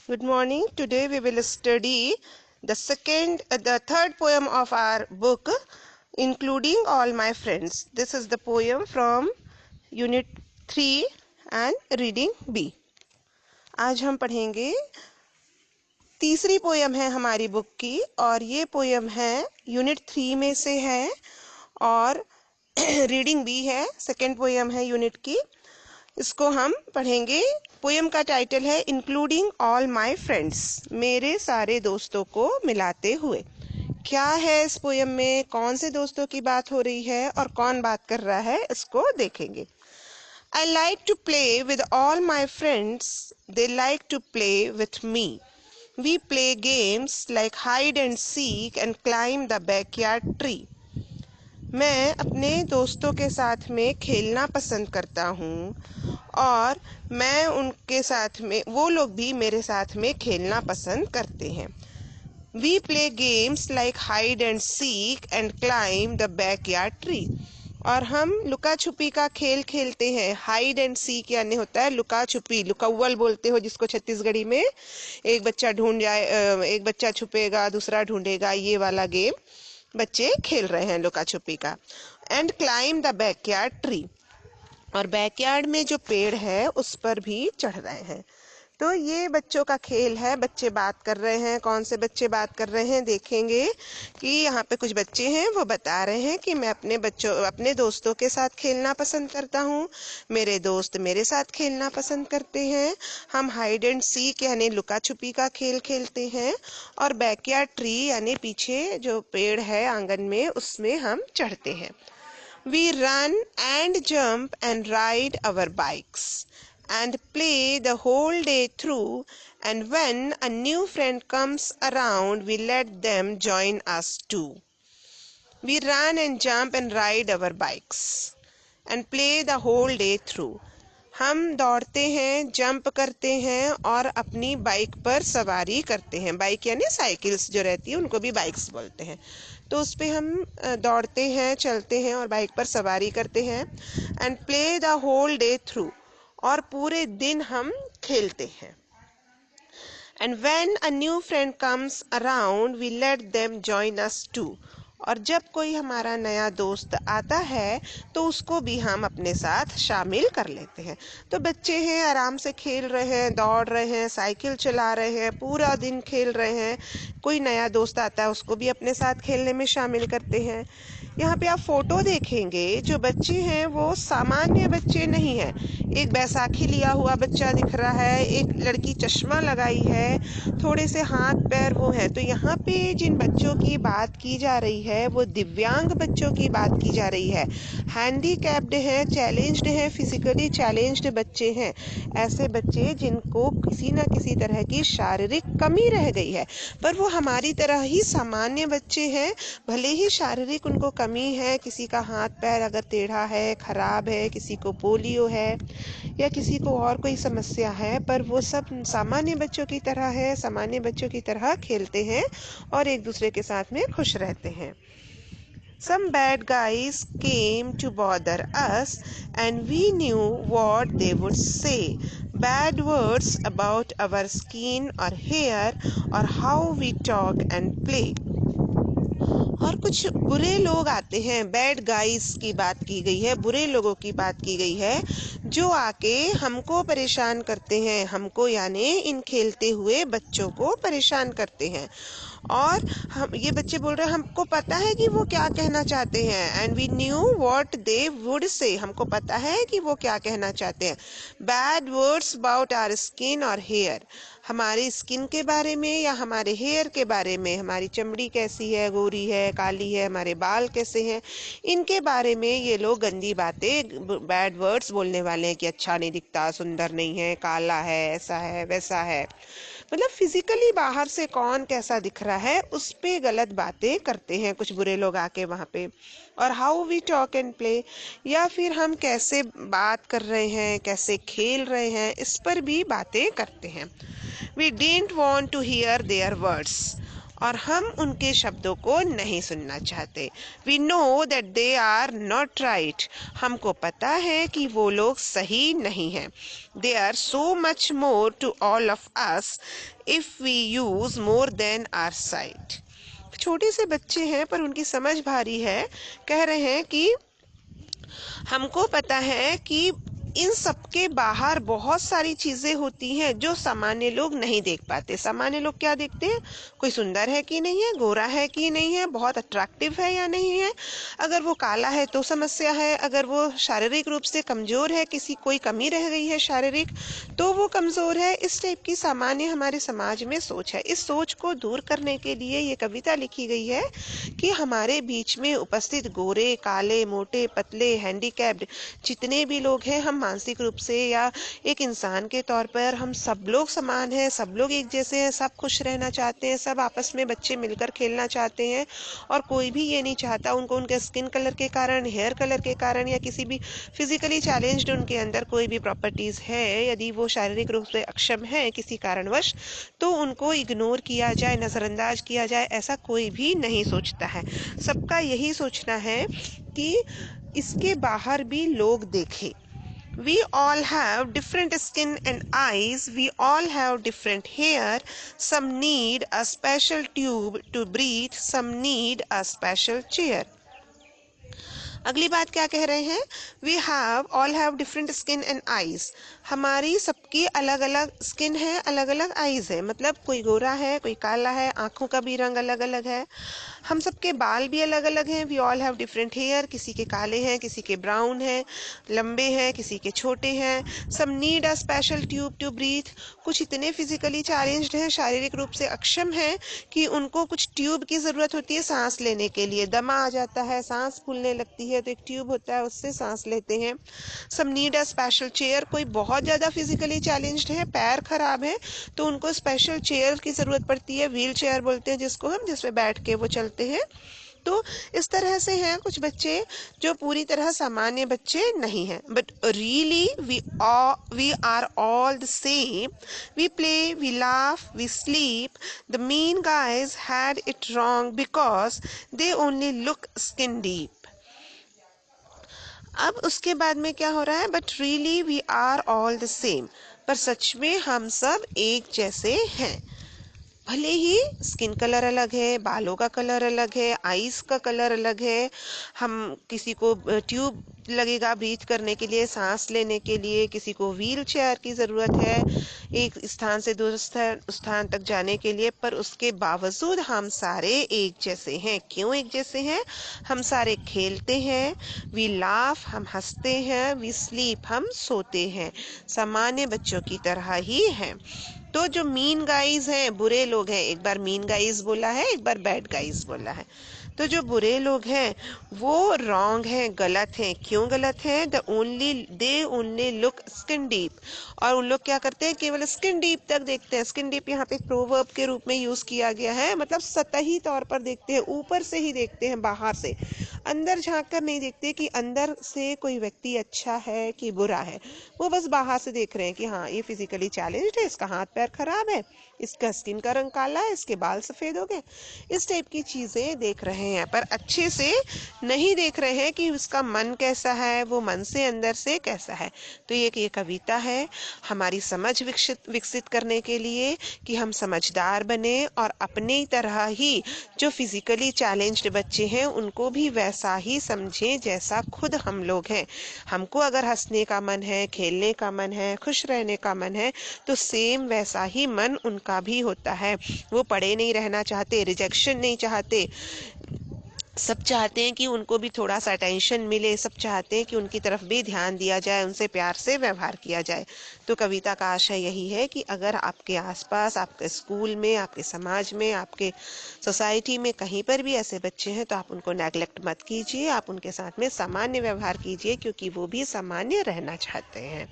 Good morning. Today we will study the third poem of our book, including all my friends. This is the poem from Unit 3 and Reading B. आज हम पढ़ेंगे तीसरी poem है हमारी book की और ये पोयम है यूनिट 3 में से है और रीडिंग बी है, सेकेंड पोयम है यूनिट की। इसको हम पढ़ेंगे। पोयम का टाइटल है इंक्लूडिंग ऑल माय फ्रेंड्स, मेरे सारे दोस्तों को मिलाते हुए। क्या है इस पोयम में, कौन से दोस्तों की बात हो रही है और कौन बात कर रहा है, इसको देखेंगे। I like to play with all my friends. They like to play with me. We play games like hide and seek and climb the backyard tree. मैं अपने दोस्तों के साथ में खेलना पसंद करता हूँ और मैं उनके साथ में, वो लोग भी मेरे साथ में खेलना पसंद करते हैं। We play games like hide and seek and climb the backyard tree. और हम लुका छुपी का खेल खेलते हैं। हाइड एंड सीक यानी होता है लुका छुपी, लुकाउल बोलते हो जिसको छत्तीसगढ़ी में। एक बच्चा ढूंढ जाए, एक बच्चा छुपेगा, दूसरा ढूंढेगा, ये वाला गेम बच्चे खेल रहे हैं लुका छुपी का। And climb the backyard tree, और बैकयार्ड में जो पेड़ है उस पर भी चढ़ रहे हैं। तो ये बच्चों का खेल है। बच्चे बात कर रहे हैं। कौन से बच्चे बात कर रहे हैं देखेंगे कि यहाँ पे कुछ बच्चे हैं, वो बता रहे हैं कि मैं अपने दोस्तों के साथ खेलना पसंद करता हूँ, मेरे दोस्त मेरे साथ खेलना पसंद करते हैं। हम हाइड एंड सीक यानी लुका छुपी का खेल खेलते हैं और बैकयार्ड ट्री यानी पीछे जो पेड़ है आंगन में, उसमें हम चढ़ते हैं। We run and jump and ride our bikes and play the whole day through, and when a new friend comes around, we let them join us too. We run and jump and ride our bikes and play the whole day through. हम दौड़ते हैं, jump करते हैं और अपनी bike पर सवारी करते हैं। बाइक यानी साइकिल्स जो रहती है उनको भी बाइक्स बोलते हैं। तो उस पे हम दौड़ते हैं, चलते हैं और बाइक पर सवारी करते हैं। And play the whole day through, और पूरे दिन हम खेलते हैं। And when a new friend comes around we let them join us too, और जब कोई हमारा नया दोस्त आता है तो उसको भी हम अपने साथ शामिल कर लेते हैं। तो बच्चे हैं, आराम से खेल रहे हैं, दौड़ रहे हैं, साइकिल चला रहे हैं, पूरा दिन खेल रहे हैं। कोई नया दोस्त आता है उसको भी अपने साथ खेलने में शामिल करते हैं। यहाँ पे आप फोटो देखेंगे, जो बच्चे हैं वो सामान्य बच्चे नहीं हैं। एक बैसाखी लिया हुआ बच्चा दिख रहा है, एक लड़की चश्मा लगाई है, थोड़े से हाथ पैर वो है। तो यहाँ पे जिन बच्चों की बात की जा रही है वो दिव्यांग बच्चों की बात की जा रही है। हैंडीकैप्ड हैं, चैलेंज्ड हैं, फिजिकली चैलेंज्ड बच्चे हैं। ऐसे बच्चे जिनको किसी न किसी तरह की शारीरिक कमी रह गई है, पर वो हमारी तरह ही सामान्य बच्चे हैं। भले ही शारीरिक उनको कमी है, किसी का हाथ पैर अगर टेढ़ा है, खराब है, किसी को पोलियो है या किसी को और कोई समस्या है, पर वो सब सामान्य बच्चों की तरह है, सामान्य बच्चों की तरह खेलते हैं और एक दूसरे के साथ में खुश रहते हैं। Some bad guys came to bother us, and we knew what they would say. Bad words about our skin or hair or how we talk and play. और कुछ बुरे लोग आते हैं, बैड गाइस की बात की गई है, बुरे लोगों की बात की गई है, जो आके हमको परेशान करते हैं, हमको यानी इन खेलते हुए बच्चों को परेशान करते हैं। और हम, ये बच्चे बोल रहे हैं हमको पता है कि वो क्या कहना चाहते हैं। And we knew what they would say, हमको पता है कि वो क्या कहना चाहते हैं। Bad words about our skin और हेयर, हमारी स्किन के बारे में या हमारे हेयर के बारे में, हमारी चमड़ी कैसी है, गोरी है, काली है, हमारे बाल कैसे हैं, इनके बारे में ये लोग गंदी बातें, बैड वर्ड्स बोलने वाले हैं कि अच्छा नहीं दिखता, सुंदर नहीं है, काला है, ऐसा है, वैसा है। मतलब फिजिकली बाहर से कौन कैसा दिख रहा है उस पे गलत बातें करते हैं कुछ बुरे लोग आके वहाँ पे। और how we talk and play, या फिर हम कैसे बात कर रहे हैं, कैसे खेल रहे हैं, इस पर भी बातें करते हैं। We didn't want to hear their words, और हम उनके शब्दों को नहीं सुनना चाहते। We know that they are not right, हमको पता है कि वो लोग सही नहीं हैं। They are so much more to all of us if we use more than our sight. छोटे से बच्चे हैं पर उनकी समझ भारी है। कह रहे हैं कि हमको पता है कि इन सबके बाहर बहुत सारी चीजें होती हैं जो सामान्य लोग नहीं देख पाते। सामान्य लोग क्या देखते हैं? कोई सुंदर है कि नहीं है, गोरा है कि नहीं है, बहुत अट्रैक्टिव है या नहीं है, अगर वो काला है तो समस्या है, अगर वो शारीरिक रूप से कमजोर है, किसी कोई कमी रह गई है शारीरिक तो वो कमजोर है। इस टाइप की सामान्य हमारे समाज में सोच है। इस सोच को दूर करने के लिए ये कविता लिखी गई है कि हमारे बीच में उपस्थित गोरे, काले, मोटे, पतले, हैंडीकैप्ड जितने भी लोग हैं, हम मानसिक रूप से या एक इंसान के तौर पर हम सब लोग समान हैं, सब लोग एक जैसे हैं, सब खुश रहना चाहते हैं, सब आपस में बच्चे मिलकर खेलना चाहते हैं और कोई भी ये नहीं चाहता उनको उनके स्किन कलर के कारण, हेयर कलर के कारण या किसी भी फिजिकली चैलेंज्ड उनके अंदर कोई भी प्रॉपर्टीज है, यदि वो शारीरिक रूप से अक्षम है किसी कारणवश, तो उनको इग्नोर किया जाए, नजरअंदाज किया जाए, ऐसा कोई भी नहीं सोचता है। सबका यही सोचना है कि इसके बाहर भी लोग देखें। We all have different skin and eyes. We all have different hair. Some need a special tube to breathe. Some need a special chair. अगली बात क्या कह रहे हैं? We have all have different skin and eyes. हमारी सबकी अलग अलग स्किन है, अलग अलग आईज है। मतलब कोई गोरा है, कोई काला है, आंखों का भी रंग अलग अलग है। हम सबके बाल भी अलग अलग हैं। We all have different hair, किसी के काले हैं, किसी के ब्राउन हैं, लंबे हैं, किसी के छोटे हैं। Some need a special tube to breathe. कुछ इतने फिजिकली चैलेंज्ड हैं, शारीरिक रूप से अक्षम हैं कि उनको कुछ ट्यूब की जरूरत होती है सांस लेने के लिए। दमा आ जाता है, सांस फूलने लगती है तो एक ट्यूब होता है, उससे सांस लेते हैं। Some need a special chair. कोई बहुत ज्यादा फिजिकली चैलेंज्ड है, पैर खराब है तो उनको स्पेशल चेयर की जरूरत पड़ती है, व्हील चेयर बोलते हैं जिसको हम, जिसमें बैठ के वो चलते हैं। तो इस तरह से हैं कुछ बच्चे जो पूरी तरह सामान्य बच्चे नहीं हैं। But really we are all the same. We play, we laugh, we sleep. The mean guys had it wrong because they only look skin deep. अब उसके बाद में क्या हो रहा है? But really we are all the same. पर सच में हम सब एक जैसे हैं। भले ही स्किन कलर अलग है, बालों का कलर अलग है, आईज का कलर अलग है, हम किसी को ट्यूब लगेगा ब्रीथ करने के लिए, सांस लेने के लिए, किसी को व्हील चेयर की ज़रूरत है एक स्थान से दूसरे स्थान तक जाने के लिए, पर उसके बावजूद हम सारे एक जैसे हैं। क्यों एक जैसे हैं? हम सारे खेलते हैं, वी लाफ, हम हंसते हैं, वी स्लीप, हम सोते हैं, सामान्य बच्चों की तरह ही हैं। तो जो मीन गाइज हैं, बुरे लोग हैं, एक बार मीन गाइज बोला है, एक बार बैड गाइज बोला है। तो जो बुरे लोग हैं वो रॉन्ग हैं, गलत हैं। क्यों गलत हैं? दे ओनली लुक स्किन डीप। और उन लोग क्या करते हैं? केवल स्किन डीप तक देखते हैं। स्किन डीप यहाँ पे एक प्रोवर्ब के रूप में यूज किया गया है, मतलब सतही तौर पर देखते हैं, ऊपर से ही देखते हैं, बाहर से, अंदर झांक कर नहीं देखते कि अंदर से कोई व्यक्ति अच्छा है कि बुरा है। वो बस बाहर से देख रहे हैं कि हाँ ये फिजिकली चैलेंज्ड है, इसका हाथ पैर खराब है, इसका स्किन का रंग काला है, इसके बाल सफेद हो गए, इस टाइप की चीजें देख रहे हैं, पर अच्छे से नहीं देख रहे हैं कि उसका मन कैसा है, वो मन से अंदर से कैसा है। तो ये कविता है हमारी समझ विकसित करने के लिए कि हम समझदार बने और अपनी तरह ही जो फिजिकली चैलेंज्ड बच्चे हैं उनको भी वैसा ही समझें जैसा खुद हम लोग हैं। हमको अगर हंसने का मन है, खेलने का मन है, खुश रहने का मन है, तो सेम वैसा ही मन उनका भी होता है। वो पड़े नहीं रहना चाहते, रिजेक्शन नहीं चाहते, सब चाहते हैं कि उनको भी थोड़ा सा अटेंशन मिले, सब चाहते हैं कि उनकी तरफ भी ध्यान दिया जाए, उनसे प्यार से व्यवहार किया जाए। तो कविता का आशय यही है कि अगर आपके आसपास, आपके स्कूल में, आपके समाज में, आपके सोसाइटी में कहीं पर भी ऐसे बच्चे हैं तो आप उनको नेग्लेक्ट मत कीजिए, आप उनके साथ में सामान्य व्यवहार कीजिए, क्योंकि वो भी सामान्य रहना चाहते हैं।